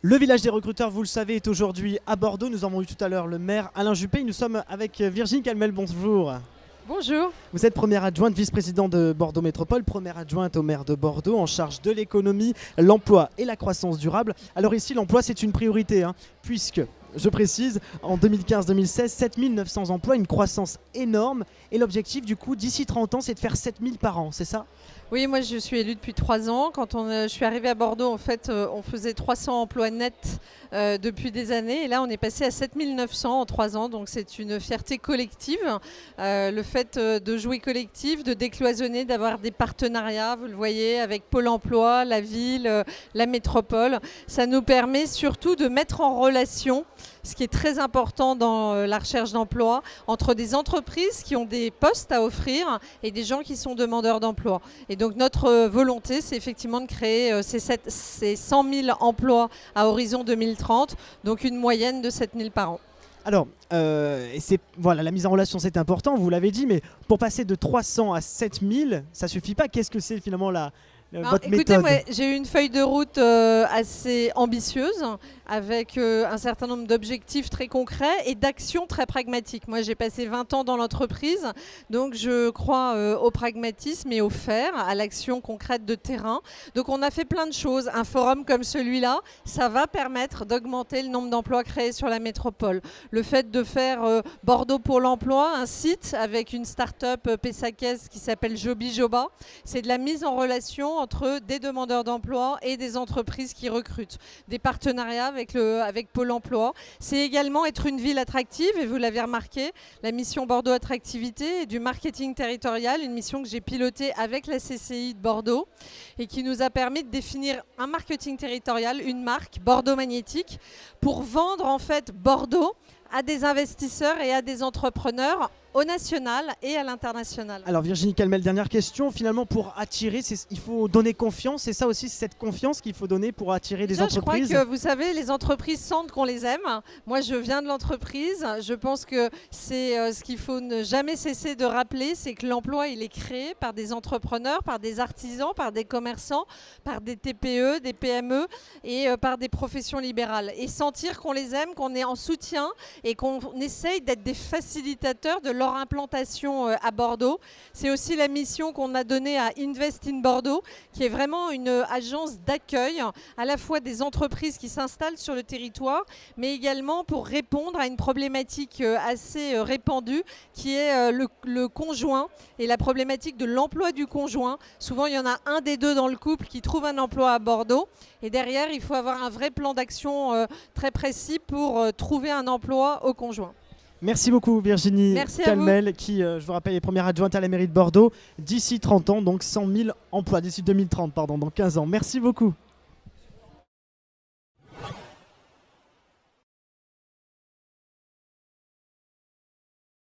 Le village des recruteurs, vous le savez, est aujourd'hui à Bordeaux. Nous avons eu tout à l'heure le maire Alain Juppé. Nous sommes avec Virginie Calmel. Bonjour. Bonjour. Vous êtes première adjointe, vice-présidente de Bordeaux Métropole, première adjointe au maire de Bordeaux en charge de l'économie, l'emploi et la croissance durable. Alors ici, l'emploi, c'est une priorité, puisque, je précise, en 2015-2016, 7900 emplois, une croissance énorme. Et l'objectif, du coup, d'ici 30 ans, c'est de faire 7000 par an, c'est ça ? Oui, moi je suis élue depuis 3 ans. Quand je suis arrivée à Bordeaux, en fait, on faisait 300 emplois nets depuis des années. Et là, on est passé à 7900 en 3 ans. Donc c'est une fierté collective. Le fait de jouer collectif, de décloisonner, d'avoir des partenariats, vous le voyez, avec Pôle emploi, la ville, la métropole, ça nous permet surtout de mettre en relation, ce qui est très important dans la recherche d'emploi, entre des entreprises qui ont des postes à offrir et des gens qui sont demandeurs d'emploi. Et donc notre volonté, c'est effectivement de créer ces 100 000 emplois à horizon 2030, donc une moyenne de 7 000 par an. Alors, voilà, la mise en relation, c'est important, vous l'avez dit, mais pour passer de 300 à 7000, ça suffit pas. Qu'est-ce que c'est finalement votre écoutez, méthode ? j'ai eu une feuille de route assez ambitieuse, avec un certain nombre d'objectifs très concrets et d'actions très pragmatiques. Moi, j'ai passé 20 ans dans l'entreprise, donc je crois au pragmatisme et au faire, à l'action concrète de terrain. Donc on a fait plein de choses. Un forum comme celui-là, ça va permettre d'augmenter le nombre d'emplois créés sur la métropole. Le fait de faire Bordeaux pour l'emploi, un site avec une start-up pessaquaise qui s'appelle Joby Joba, c'est de la mise en relation entre des demandeurs d'emploi et des entreprises qui recrutent, des partenariats avec Pôle emploi. C'est également être une ville attractive, et vous l'avez remarqué, la mission Bordeaux Attractivité et du marketing territorial, une mission que j'ai pilotée avec la CCI de Bordeaux et qui nous a permis de définir un marketing territorial, une marque, Bordeaux Magnétique, pour vendre en fait Bordeaux à des investisseurs et à des entrepreneurs au national et à l'international. Alors Virginie Calmel, dernière question. Finalement, pour attirer, il faut donner confiance. C'est ça aussi, c'est cette confiance qu'il faut donner pour attirer des entreprises. Je crois que, vous savez, les entreprises sentent qu'on les aime. Moi, je viens de l'entreprise. Je pense que c'est ce qu'il faut ne jamais cesser de rappeler, c'est que l'emploi, il est créé par des entrepreneurs, par des artisans, par des commerçants, par des TPE, des PME et par des professions libérales. Et sentir qu'on les aime, qu'on est en soutien et qu'on essaye d'être des facilitateurs de leur implantation à Bordeaux. C'est aussi la mission qu'on a donnée à Invest in Bordeaux, qui est vraiment une agence d'accueil à la fois des entreprises qui s'installent sur le territoire, mais également pour répondre à une problématique assez répandue qui est le conjoint et la problématique de l'emploi du conjoint. Souvent, il y en a un des deux dans le couple qui trouve un emploi à Bordeaux et derrière, il faut avoir un vrai plan d'action très précis pour trouver un emploi au conjoint. Merci beaucoup Virginie Calmel, qui, je vous rappelle, est première adjointe à la mairie de Bordeaux. D'ici 30 ans, donc 100 000 emplois, d'ici 2030, pardon, dans 15 ans. Merci beaucoup.